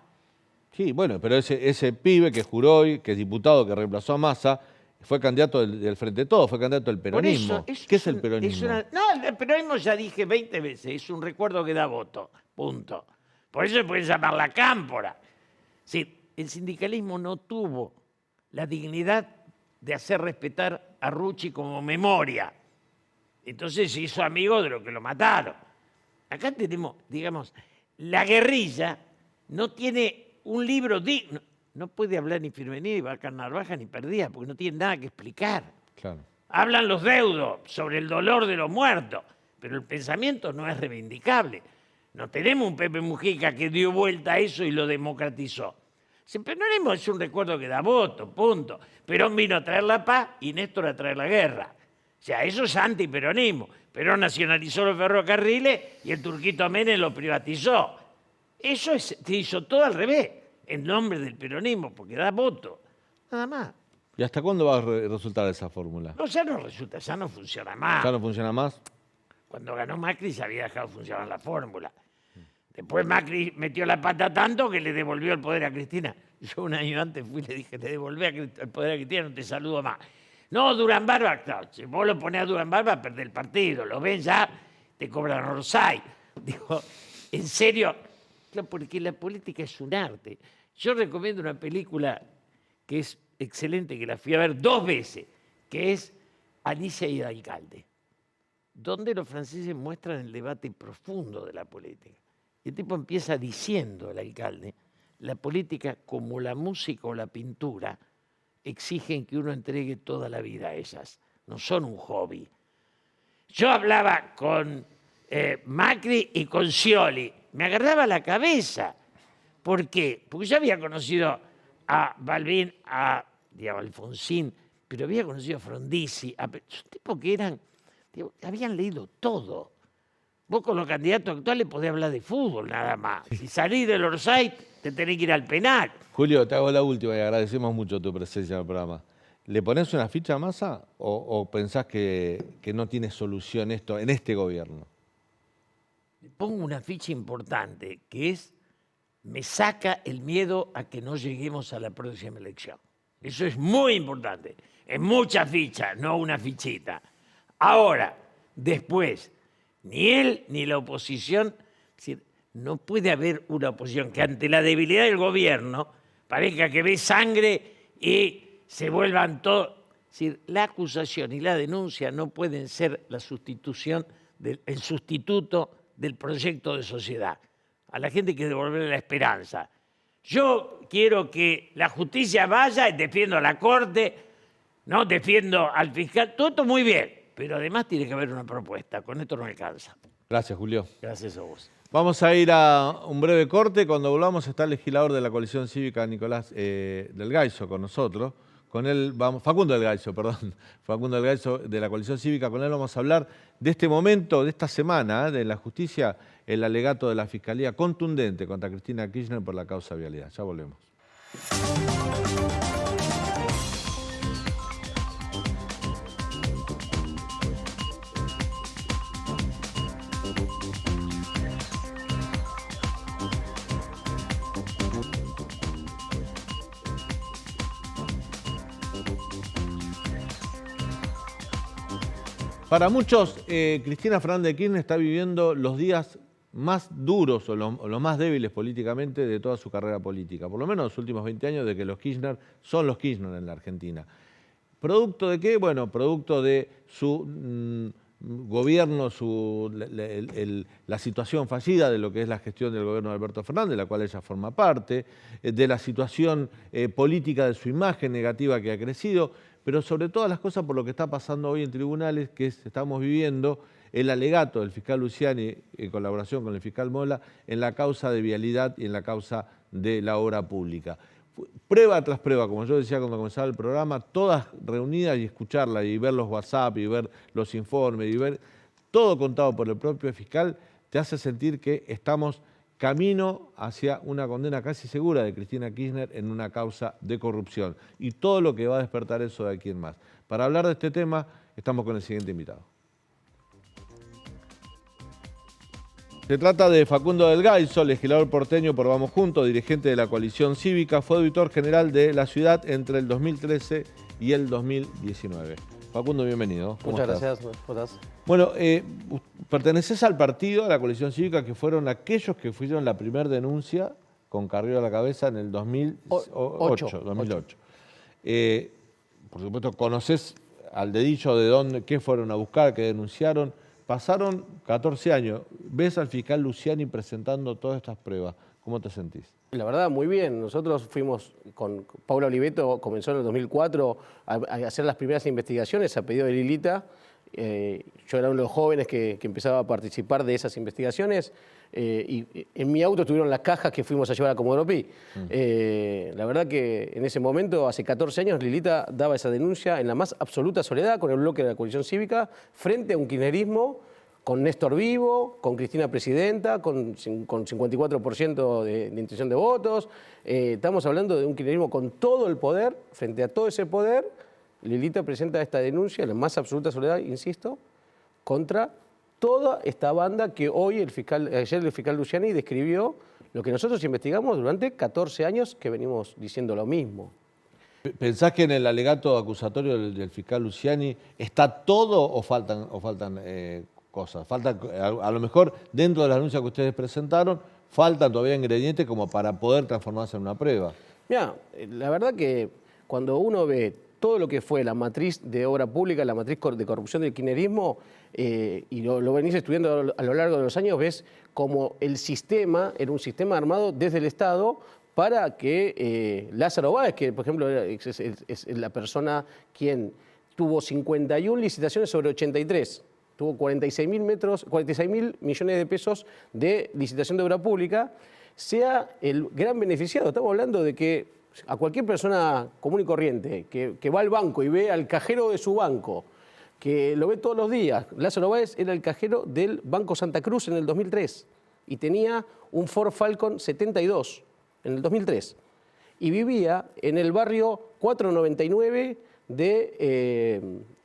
Sí, bueno, pero ese pibe que juró hoy, que es diputado, que reemplazó a Massa, fue candidato del Frente de Todos, fue candidato del peronismo. ¿Qué es el peronismo? No, el peronismo ya dije 20 veces, es un recuerdo que da voto, punto. Por eso se puede llamar la cámpora. Sí, el sindicalismo no tuvo la dignidad de hacer respetar a Rucci como memoria. Entonces se hizo amigo de los que lo mataron. Acá tenemos, digamos, la guerrilla no tiene un libro digno. No puede hablar ni Firmenich, ni Bacar Narvaja, ni Perdía, porque no tiene nada que explicar. Claro. Hablan los deudos sobre el dolor de los muertos, pero el pensamiento no es reivindicable. No tenemos un Pepe Mujica que dio vuelta a eso y lo democratizó. El peronismo es un recuerdo que da voto, punto. Perón vino a traer la paz y Néstor a traer la guerra. O sea, eso es antiperonismo. Perón nacionalizó los ferrocarriles y el Turquito Menem lo privatizó. Eso se hizo todo al revés, en nombre del peronismo, porque da voto. Nada más. ¿Y hasta cuándo va a resultar esa fórmula? No, ya no resulta, ya no funciona más. ¿Ya no funciona más? Cuando ganó Macri se había dejado funcionar la fórmula. Después Macri metió la pata tanto que le devolvió el poder a Cristina. Yo un año antes fui y le dije, le devolví el poder a Cristina, no te saludo más. No, Durán Barba, claro, si vos lo ponés a Durán Barba, perdés el partido. Lo ven ya, te cobran Orsay. Digo, en serio, claro, porque la política es un arte. Yo recomiendo una película que es excelente, que la fui a ver 2 veces, que es Alicia y el alcalde, donde los franceses muestran el debate profundo de la política. Y el tipo empieza diciendo, el alcalde, la política, como la música o la pintura, exigen que uno entregue toda la vida a ellas. No son un hobby. Yo hablaba con Macri y con Scioli. Me agarraba la cabeza. ¿Por qué? Porque yo había conocido a Balbín, a Alfonsín, pero había conocido a Frondizi, son tipos que eran, habían leído todo. Vos con los candidatos actuales podés hablar de fútbol nada más. Si salís del Orsay, te tenés que ir al penal. Julio, te hago la última y agradecemos mucho tu presencia en el programa. ¿Le ponés una ficha a Massa o pensás que no tiene solución esto en este gobierno? Le pongo una ficha importante, que es, me saca el miedo a que no lleguemos a la próxima elección. Eso es muy importante. Es mucha ficha, no una fichita. Ahora, después, ni él ni la oposición, es decir, no puede haber una oposición que ante la debilidad del gobierno parezca que ve sangre y se vuelvan todos. Es decir, la acusación y la denuncia no pueden ser la sustitución el sustituto del proyecto de sociedad. A la gente hay que devolverle la esperanza. Yo quiero que la justicia vaya y defiendo a la Corte, ¿no? Defiendo al fiscal, todo esto muy bien, pero además tiene que haber una propuesta. Con esto no alcanza. Gracias, Julio. Gracias a vos. Vamos a ir a un breve corte. Cuando volvamos está el legislador de la coalición cívica, Nicolás del Gaizo, con nosotros. Con él vamos, Facundo del Gaizo, perdón. Facundo del Gaizo de la coalición cívica. Con él vamos a hablar de este momento, de esta semana, de la justicia, el alegato de la Fiscalía contundente contra Cristina Kirchner por la causa vialidad. Ya volvemos. Para muchos, Cristina Fernández de Kirchner está viviendo los días más duros o los más débiles políticamente de toda su carrera política, por lo menos los últimos 20 años de que los Kirchner son los Kirchner en la Argentina. ¿Producto de qué? Bueno, producto de su gobierno, la situación fallida de lo que es la gestión del gobierno de Alberto Fernández, de la cual ella forma parte, de la situación política de su imagen negativa que ha crecido, pero sobre todas las cosas por lo que está pasando hoy en tribunales, que estamos viviendo el alegato del fiscal Luciani en colaboración con el fiscal Mola en la causa de vialidad y en la causa de la obra pública. Prueba tras prueba, como yo decía cuando comenzaba el programa, todas reunidas y escucharla y ver los WhatsApp y ver los informes y ver todo contado por el propio fiscal, te hace sentir que estamos camino hacia una condena casi segura de Cristina Kirchner en una causa de corrupción y todo lo que va a despertar eso de aquí en más. Para hablar de este tema estamos con el siguiente invitado. Se trata de Facundo del Gaiso, legislador porteño por Vamos Juntos, dirigente de la coalición cívica, fue auditor general de la ciudad entre el 2013 y el 2019. Facundo, bienvenido. Muchas gracias. ¿Cómo estás? Bueno, perteneces al partido, a la coalición cívica, que fueron aquellos que fueron la primera denuncia con Carrió a la cabeza en el 2008. Por supuesto, conoces al dedillo de qué fueron a buscar, qué denunciaron. Pasaron 14 años. Ves al fiscal Luciani presentando todas estas pruebas. ¿Cómo te sentís? La verdad, muy bien. Nosotros fuimos con Paula Oliveto, comenzó en el 2004 a hacer las primeras investigaciones a pedido de Lilita. Yo era uno de los jóvenes que empezaba a participar de esas investigaciones. Y en mi auto tuvieron las cajas que fuimos a llevar a Comodoro Pi. La verdad que en ese momento, hace 14 años, Lilita daba esa denuncia en la más absoluta soledad con el bloque de la coalición cívica frente a un kirchnerismo con Néstor vivo, con Cristina presidenta, con 54% de intención de votos. Estamos hablando de un kirchnerismo con todo el poder. Frente a todo ese poder, Lilita presenta esta denuncia en la más absoluta soledad, insisto, contra toda esta banda que hoy ayer el fiscal Luciani describió lo que nosotros investigamos durante 14 años que venimos diciendo lo mismo. ¿Pensás que en el alegato acusatorio del fiscal Luciani está todo o faltan cosas? A lo mejor dentro de las denuncias que ustedes presentaron, faltan todavía ingredientes como para poder transformarse en una prueba. Mira, la verdad que cuando uno ve todo lo que fue la matriz de obra pública, la matriz de corrupción del kirchnerismo, y lo venís estudiando a lo largo de los años, ves como el sistema era un sistema armado desde el Estado para que Lázaro Báez, que por ejemplo es la persona quien tuvo 51 licitaciones sobre 83, tuvo 46.000 millones de pesos de licitación de obra pública, sea el gran beneficiado. Estamos hablando de que a cualquier persona común y corriente que va al banco y ve al cajero de su banco, que lo ve todos los días. Lázaro Báez era el cajero del Banco Santa Cruz en el 2003 y tenía un Ford Falcon 72 en el 2003 y vivía en el barrio 499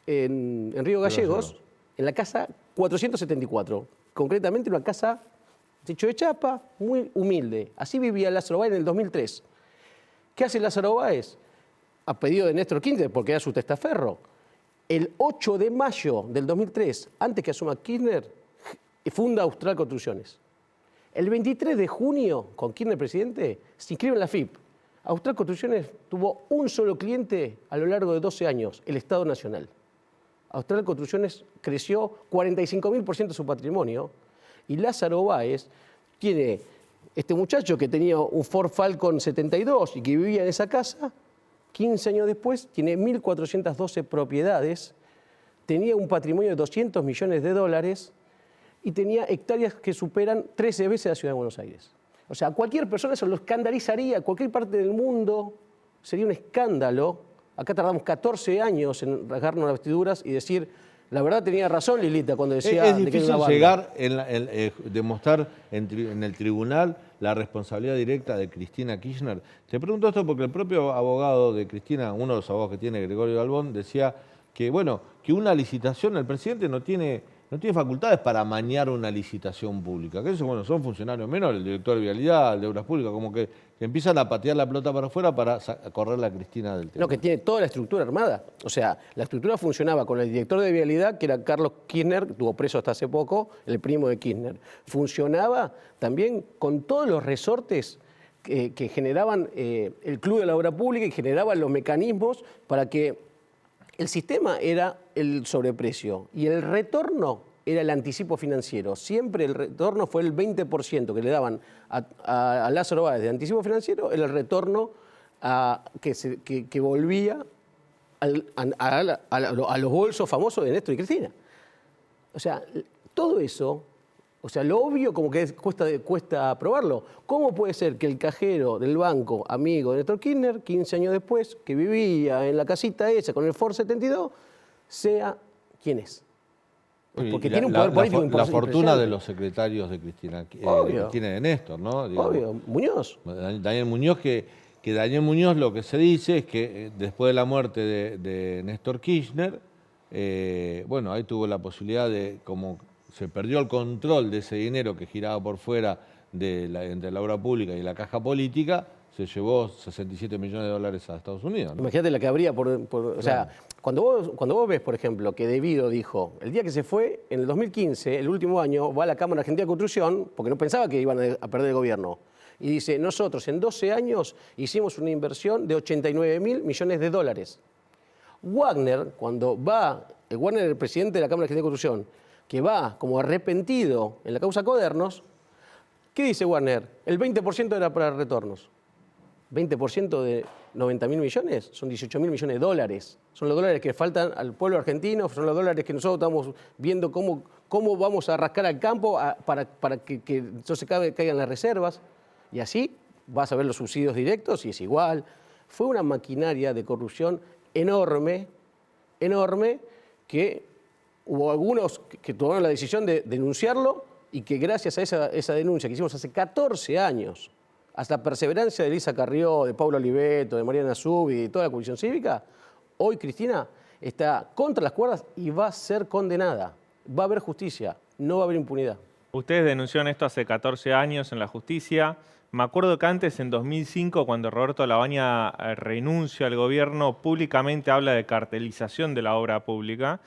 en Río Gallegos, en la casa 474, concretamente una casa techo de chapa, muy humilde. Así vivía Lázaro Báez en el 2003. ¿Qué hace Lázaro Báez? A pedido de Néstor Kirchner, porque era su testaferro. El 8 de mayo del 2003, antes que asuma Kirchner, funda Austral Construcciones. El 23 de junio, con Kirchner presidente, se inscribe en la FIP. Austral Construcciones tuvo un solo cliente a lo largo de 12 años, el Estado Nacional. Austral Construcciones creció 45.000% su patrimonio y Lázaro Báez tiene este muchacho que tenía un Ford Falcon 72 y que vivía en esa casa, 15 años después tiene 1.412 propiedades, tenía un patrimonio de 200 millones de dólares y tenía hectáreas que superan 13 veces la ciudad de Buenos Aires. O sea, cualquier persona eso lo escandalizaría, cualquier parte del mundo sería un escándalo. Acá tardamos 14 años en rasgarnos las vestiduras y decir, la verdad tenía razón Lilita cuando decía... Es difícil llegar, demostrar en el tribunal la responsabilidad directa de Cristina Kirchner. Te pregunto esto porque el propio abogado de Cristina, uno de los abogados que tiene, Gregorio Galvón, decía que, bueno, que una licitación, el presidente no tiene facultades para amañar una licitación pública. Que eso, bueno, son funcionarios menores, el director de Vialidad, el de Obras Públicas, como que empiezan a patear la pelota para afuera para correr la Cristina del tema. No, que tiene toda la estructura armada. O sea, la estructura funcionaba con el director de Vialidad, que era Carlos Kirchner, que estuvo preso hasta hace poco, el primo de Kirchner. Funcionaba también con todos los resortes que generaban el Club de la Obra Pública y generaban los mecanismos para que el sistema era el sobreprecio y el retorno era el anticipo financiero. Siempre el retorno fue el 20% que le daban a Lázaro Báez de anticipo financiero, era el retorno que volvía a los bolsos famosos de Néstor y Cristina. O sea, todo eso, o sea, lo obvio como que cuesta probarlo. ¿Cómo puede ser que el cajero del banco, amigo de Néstor Kirchner, 15 años después, que vivía en la casita esa con el Ford 72, sea quien es? Porque tiene un poder político importante. La fortuna de los secretarios de Cristina, de Néstor, ¿no? Digo, obvio, Muñoz. Daniel Muñoz, que Daniel Muñoz lo que se dice es que después de la muerte de Néstor Kirchner, bueno, ahí tuvo la posibilidad de, como se perdió el control de ese dinero que giraba por fuera entre la obra pública y la caja política, se llevó 67 millones de dólares a Estados Unidos, ¿no? Imagínate la que habría o sea, cuando vos ves, por ejemplo, que Devido dijo, el día que se fue, en el 2015, el último año, va a la Cámara Argentina de Construcción, porque no pensaba que iban a perder el gobierno, y dice, nosotros en 12 años hicimos una inversión de 89.000 millones de dólares. Wagner, cuando va, Wagner, el presidente de la Cámara Argentina de Construcción, que va como arrepentido en la causa Codernos, ¿qué dice Wagner? El 20% era para retornos. 20% de 90.000 millones son 18.000 millones de dólares. Son los dólares que faltan al pueblo argentino, son los dólares que nosotros estamos viendo cómo vamos a rascar al campo para que entonces caigan las reservas. Y así vas a ver los subsidios directos y es igual. Fue una maquinaria de corrupción enorme, enorme, que hubo algunos que tomaron la decisión de denunciarlo y que gracias a esa denuncia que hicimos hace 14 años, hasta la perseverancia de Elisa Carrió, de Paulo Oliveto, de Mariana Zubi y de toda la Comisión Cívica, hoy Cristina está contra las cuerdas y va a ser condenada. Va a haber justicia, no va a haber impunidad. Ustedes denunciaron esto hace 14 años en la justicia. Me acuerdo que antes, en 2005, cuando Roberto Labaña renuncia al gobierno, públicamente habla de cartelización de la obra pública.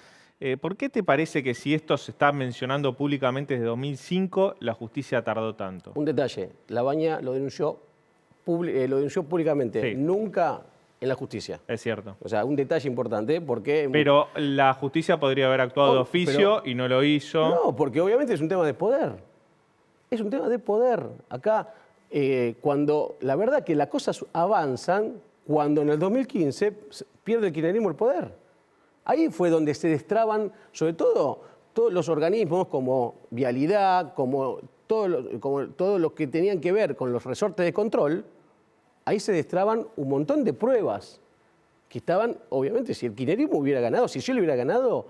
¿Por qué te parece que si esto se está mencionando públicamente desde 2005, la justicia tardó tanto? Un detalle, Labaña lo denunció públicamente, Sí. Nunca en la justicia. Es cierto. O sea, un detalle importante porque... Pero la justicia podría haber actuado de oficio y no lo hizo. No, porque obviamente es un tema de poder. Es un tema de poder. Acá, cuando la verdad que las cosas avanzan, cuando en el 2015 pierde el kirchnerismo el poder. Ahí fue donde se destraban, sobre todo, todos los organismos como Vialidad, como todos los que tenían que ver con los resortes de control. Ahí se destraban un montón de pruebas que estaban, obviamente, si el kirchnerismo hubiera ganado, si yo le hubiera ganado,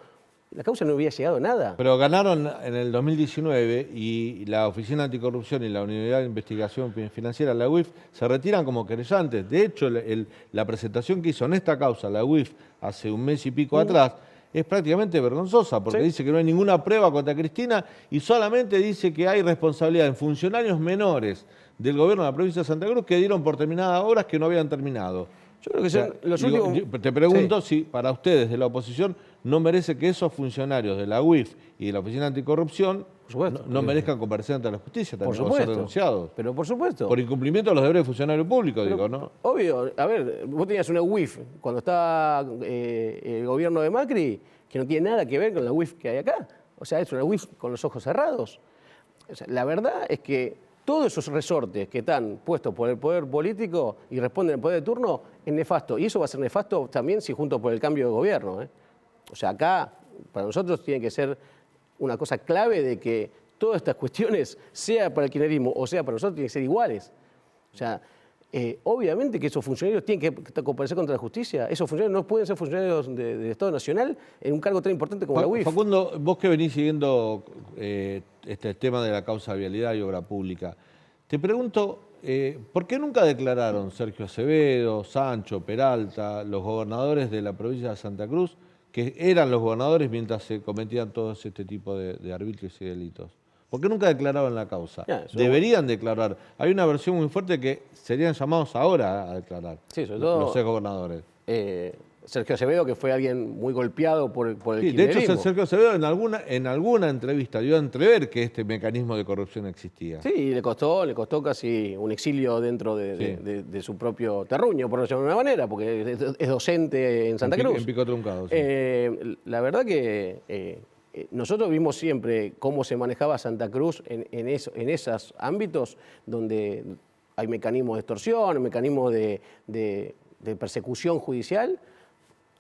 la causa no hubiera llegado a nada. Pero ganaron en el 2019 y la Oficina Anticorrupción y la Unidad de Investigación Financiera, la UIF, se retiran como querellantes. De hecho, la presentación que hizo en esta causa la UIF hace un mes y pico atrás es prácticamente vergonzosa, porque dice que no hay ninguna prueba contra Cristina y solamente dice que hay responsabilidad en funcionarios menores del gobierno de la provincia de Santa Cruz que dieron por terminadas obras que no habían terminado. Yo creo que son los últimos... Te pregunto si para ustedes de la oposición no merece que esos funcionarios de la UIF y de la Oficina Anticorrupción no merezcan comparecer ante la justicia también, o ser denunciados. Pero por supuesto. Por incumplimiento de los deberes de funcionario público, digo, ¿no? Obvio, a ver, vos tenías una UIF cuando estaba el gobierno de Macri, que no tiene nada que ver con la UIF que hay acá. O sea, es una UIF con los ojos cerrados. O sea, la verdad es que todos esos resortes que están puestos por el poder político y responden al poder de turno es nefasto. Y eso va a ser nefasto también si junto por el cambio de gobierno. O sea, acá para nosotros tiene que ser una cosa clave de que todas estas cuestiones, sea para el kirchnerismo o sea para nosotros, tienen que ser iguales. O sea, obviamente que esos funcionarios tienen que comparecer contra la justicia. Esos funcionarios no pueden ser funcionarios del Estado Nacional en un cargo tan importante como la UIF. Facundo, vos que venís siguiendo este tema de la causa de vialidad y obra pública, te pregunto, ¿por qué nunca declararon Sergio Acevedo, Sancho, Peralta, los gobernadores de la provincia de Santa Cruz, que eran los gobernadores mientras se cometían todos este tipo de arbitrios y delitos? ¿Por qué nunca declararon la causa? Deberían declarar. Hay una versión muy fuerte que serían llamados ahora a declarar, sí, sobre todo, los exgobernadores. Sergio Acevedo, que fue alguien muy golpeado por el kirchnerismo. De hecho, Sergio Acevedo en alguna entrevista dio a entrever que este mecanismo de corrupción existía. Sí, y le costó casi un exilio dentro de su propio terruño, por decirlo de una manera, porque es docente en Santa Cruz. En Pico Truncado, sí. La verdad que nosotros vimos siempre cómo se manejaba Santa Cruz en esos ámbitos donde hay mecanismos de extorsión, mecanismos de persecución judicial.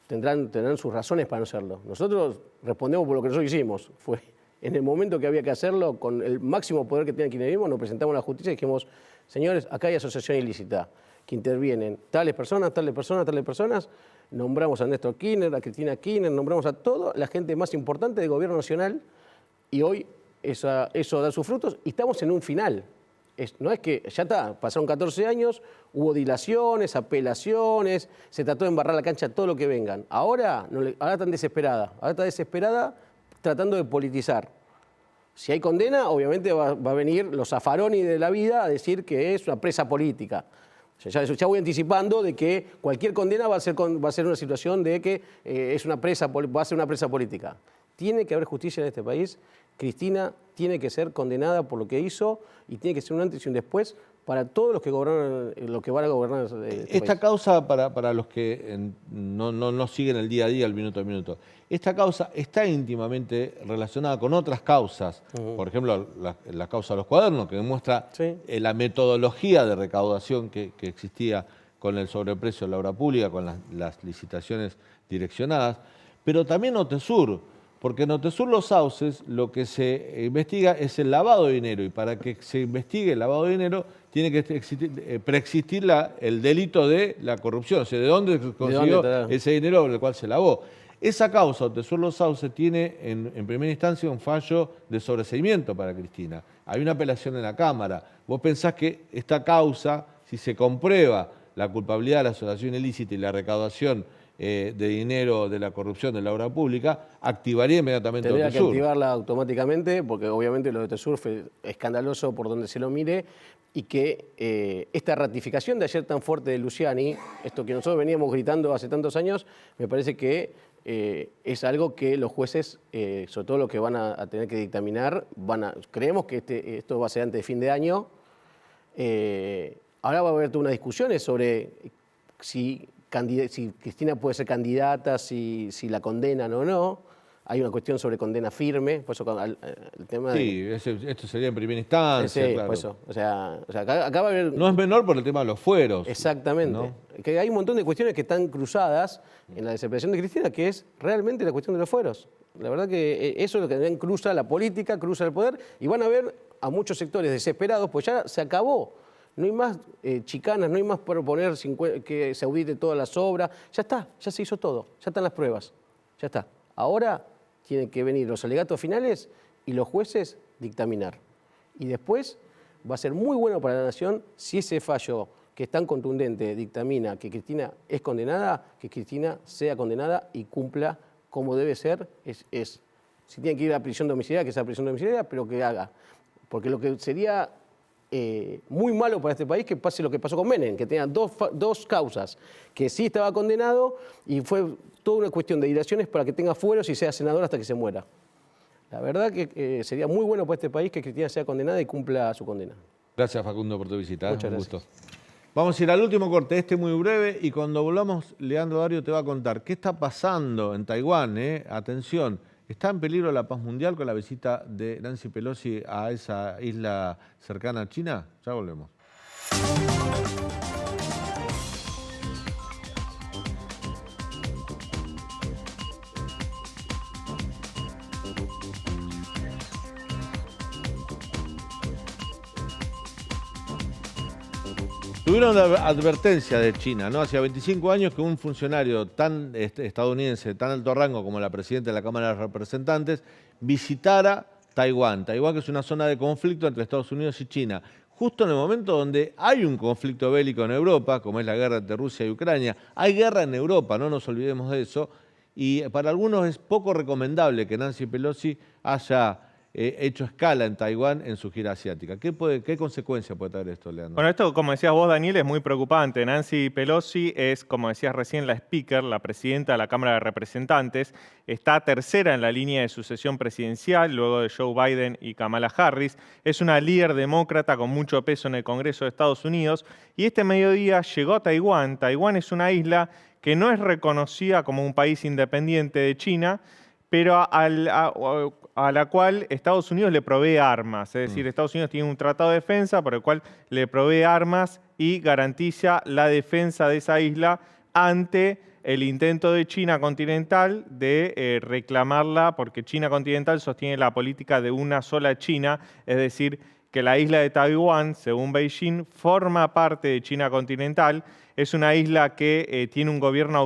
Tendrán sus razones para no hacerlo. Nosotros respondemos por lo que nosotros hicimos. Fue en el momento que había que hacerlo, con el máximo poder que tiene el kirchnerismo, nos presentamos a la justicia y dijimos, señores, acá hay asociación ilícita, que intervienen tales personas, tales personas, tales personas. Nombramos a Néstor Kirchner, a Cristina Kirchner, nombramos a toda la gente más importante del gobierno nacional y hoy eso da sus frutos y estamos en un final. No es que ya está, pasaron 14 años, hubo dilaciones, apelaciones, se trató de embarrar la cancha todo lo que vengan. Ahora están desesperada, ahora está desesperada tratando de politizar Si hay condena, obviamente va a venir los Zaffaroni de la vida a decir que es una presa política. O sea, ya voy anticipando de que cualquier condena va a ser una situación de que va a ser una presa política. Tiene que haber justicia en este país. Cristina tiene que ser condenada por lo que hizo y tiene que ser un antes y un después para todos los que van a gobernar este país. Esta causa, para los que no siguen el día a día, el minuto a minuto, esta causa está íntimamente relacionada con otras causas. Por ejemplo, la causa de los cuadernos, que demuestra la metodología de recaudación que existía con el sobreprecio de la obra pública, con las licitaciones direccionadas, pero también Otesur, porque en Otesur Los Sauces lo que se investiga es el lavado de dinero, y para que se investigue el lavado de dinero tiene que preexistir el delito de la corrupción, o sea, de dónde consiguió ese dinero por el cual se lavó. Esa causa, Otesur Los Sauces, tiene en primera instancia un fallo de sobreseimiento para Cristina. Hay una apelación en la Cámara. Vos pensás que esta causa, si se comprueba la culpabilidad de la asociación ilícita y la recaudación de dinero de la corrupción de la obra pública, activaría inmediatamente Tendría Otesur. que activarla automáticamente, porque obviamente lo de Otesur fue escandaloso por donde se lo mire, y que esta ratificación de ayer tan fuerte de Luciani, esto que nosotros veníamos gritando hace tantos años, me parece que es algo que los jueces, sobre todo los que van a tener que dictaminar, creemos que esto va a ser antes de fin de año. Ahora va a haber toda una discusión sobre si Cristina puede ser candidata, si la condenan o no. Hay una cuestión sobre condena firme, por eso el tema esto sería en primera instancia, sí, claro. por eso. O sea, acá va a haber... No es menor por el tema de los fueros. Exactamente. ¿No? Que hay un montón de cuestiones que están cruzadas en la desaparición de Cristina, que es realmente la cuestión de los fueros. La verdad que eso es lo que también cruza la política, cruza el poder, y van a ver a muchos sectores desesperados, pues ya se acabó. No hay más chicanas, no hay más proponer que se audite todas las obras. Ya está, ya se hizo todo, ya están las pruebas, ya está. Ahora tienen que venir los alegatos finales y los jueces dictaminar. Y después va a ser muy bueno para la nación si ese fallo que es tan contundente dictamina que Cristina es condenada, que Cristina sea condenada y cumpla como debe ser. Si tiene que ir a prisión domiciliaria, que sea prisión domiciliaria, pero que haga. Porque lo que sería muy malo para este país que pase lo que pasó con Menem, que tenía dos causas, que sí estaba condenado y fue toda una cuestión de dilaciones para que tenga fueros y sea senador hasta que se muera. La verdad que sería muy bueno para este país que Cristina sea condenada y cumpla su condena. Gracias, Facundo, por tu visita. Muchas gracias. Gusto. Vamos a ir al último corte, muy breve, y cuando volvamos, Leandro Dario te va a contar qué está pasando en Taiwán. Atención, ¿está en peligro la paz mundial con la visita de Nancy Pelosi a esa isla cercana a China? Ya volvemos. Tuvieron una advertencia de China, ¿no? Hacía 25 años que un funcionario tan estadounidense, tan alto rango como la presidenta de la Cámara de Representantes, visitara Taiwán. Taiwán, que es una zona de conflicto entre Estados Unidos y China. Justo en el momento donde hay un conflicto bélico en Europa, como es la guerra entre Rusia y Ucrania. Hay guerra en Europa, no nos olvidemos de eso. Y para algunos es poco recomendable que Nancy Pelosi haya hecho escala en Taiwán en su gira asiática. ¿Qué consecuencia puede traer esto, Leandro? Bueno, esto, como decías vos, Daniel, es muy preocupante. Nancy Pelosi es, como decías recién, la speaker, la presidenta de la Cámara de Representantes. Está tercera en la línea de sucesión presidencial, luego de Joe Biden y Kamala Harris. Es una líder demócrata con mucho peso en el Congreso de Estados Unidos. Y este mediodía llegó a Taiwán. Taiwán es una isla que no es reconocida como un país independiente de China, pero a la cual Estados Unidos le provee armas. Es decir, Estados Unidos tiene un tratado de defensa por el cual le provee armas y garantiza la defensa de esa isla ante el intento de China continental de reclamarla, porque China continental sostiene la política de una sola China, es decir, que la isla de Taiwán, según Beijing, forma parte de China continental. Es una isla que tiene un gobierno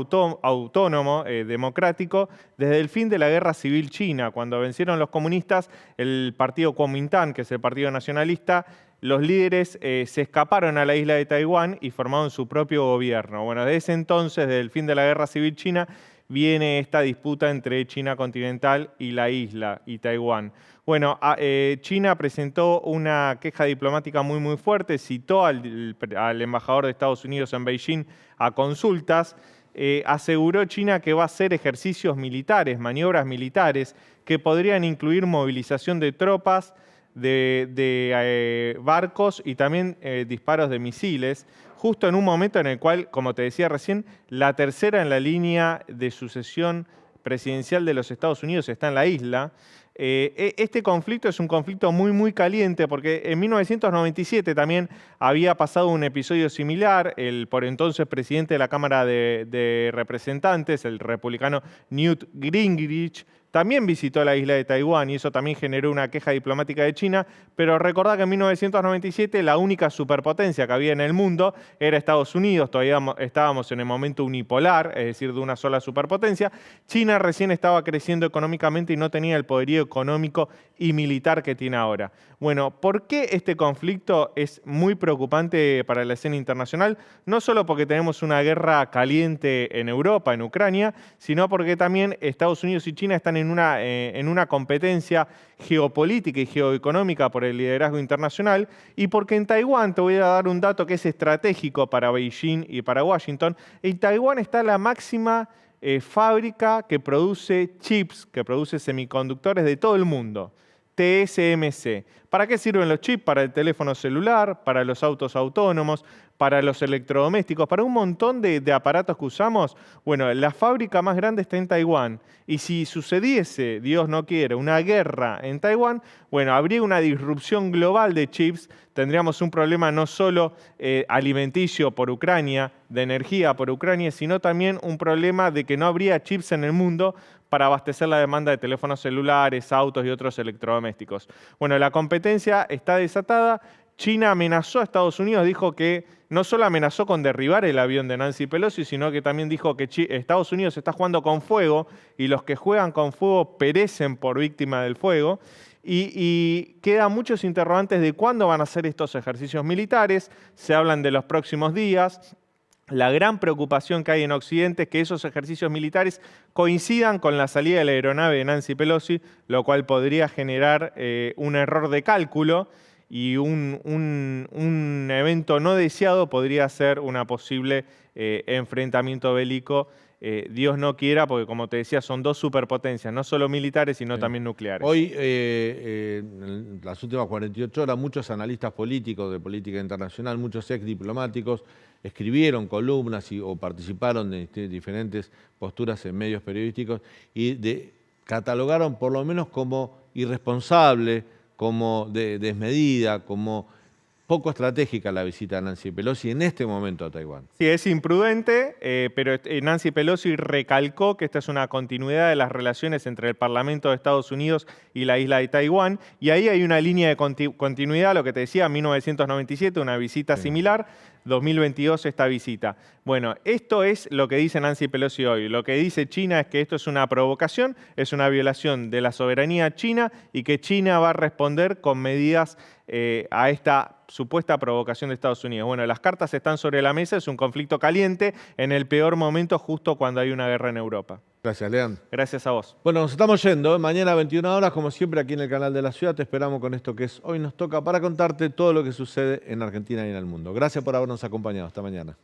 autónomo, democrático, desde el fin de la Guerra Civil China. Cuando vencieron los comunistas, el partido Kuomintang, que es el partido nacionalista, los líderes se escaparon a la isla de Taiwán y formaron su propio gobierno. Bueno, desde ese entonces, desde el fin de la Guerra Civil China, viene esta disputa entre China continental y la isla, y Taiwán. Bueno, China presentó una queja diplomática muy fuerte, citó al embajador de Estados Unidos en Beijing a consultas, aseguró China que va a hacer ejercicios militares, maniobras militares, que podrían incluir movilización de tropas, de barcos y también disparos de misiles, justo en un momento en el cual, como te decía recién, la tercera en la línea de sucesión presidencial de los Estados Unidos está en la isla. Este conflicto es un conflicto muy caliente porque en 1997 también había pasado un episodio similar. El por entonces presidente de la Cámara de Representantes, el republicano Newt Gingrich, también visitó la isla de Taiwán y eso también generó una queja diplomática de China, pero recordá que en 1997 la única superpotencia que había en el mundo era Estados Unidos, todavía estábamos en el momento unipolar, es decir, de una sola superpotencia. China recién estaba creciendo económicamente y no tenía el poderío económico y militar que tiene ahora. Bueno, ¿por qué este conflicto es muy preocupante para la escena internacional? No solo porque tenemos una guerra caliente en Europa, en Ucrania, sino porque también Estados Unidos y China están en una competencia geopolítica y geoeconómica por el liderazgo internacional, y porque en Taiwán, te voy a dar un dato que es estratégico para Beijing y para Washington, en Taiwán está la máxima fábrica que produce chips, que produce semiconductores de todo el mundo, TSMC. ¿Para qué sirven los chips? Para el teléfono celular, para los autos autónomos, para los electrodomésticos, para un montón de aparatos que usamos. Bueno, la fábrica más grande está en Taiwán. Y si sucediese, Dios no quiere, una guerra en Taiwán, bueno, habría una disrupción global de chips. Tendríamos un problema no solo alimenticio por Ucrania, de energía por Ucrania, sino también un problema de que no habría chips en el mundo para abastecer la demanda de teléfonos celulares, autos y otros electrodomésticos. Bueno, la competencia está desatada. China amenazó a Estados Unidos, dijo que no solo amenazó con derribar el avión de Nancy Pelosi, sino que también dijo que Estados Unidos está jugando con fuego y los que juegan con fuego perecen por víctima del fuego. Y quedan muchos interrogantes de cuándo van a hacer estos ejercicios militares. Se hablan de los próximos días. La gran preocupación que hay en Occidente es que esos ejercicios militares coincidan con la salida de la aeronave de Nancy Pelosi, lo cual podría generar un error de cálculo y un evento no deseado podría ser una posible enfrentamiento bélico. Dios no quiera, porque como te decía, son dos superpotencias, no solo militares, sino también nucleares. Hoy, en las últimas 48 horas, muchos analistas políticos de política internacional, muchos ex diplomáticos, escribieron columnas o participaron de diferentes posturas en medios periodísticos y catalogaron por lo menos como irresponsable, como desmedida, como poco estratégica la visita de Nancy Pelosi en este momento a Taiwán. Sí, es imprudente, pero Nancy Pelosi recalcó que esta es una continuidad de las relaciones entre el Parlamento de Estados Unidos y la isla de Taiwán, y ahí hay una línea de continuidad, lo que te decía, 1997, una visita similar, 2022 esta visita. Bueno, esto es lo que dice Nancy Pelosi hoy. Lo que dice China es que esto es una provocación, es una violación de la soberanía china y que China va a responder con medidas a esta supuesta provocación de Estados Unidos. Bueno, las cartas están sobre la mesa, es un conflicto caliente en el peor momento justo cuando hay una guerra en Europa. Gracias, Leandro. Gracias a vos. Bueno, nos estamos yendo. Mañana a 21 horas, como siempre, aquí en el Canal de la Ciudad. Te esperamos con esto que es Hoy Nos Toca para contarte todo lo que sucede en Argentina y en el mundo. Gracias por habernos acompañado. Hasta mañana.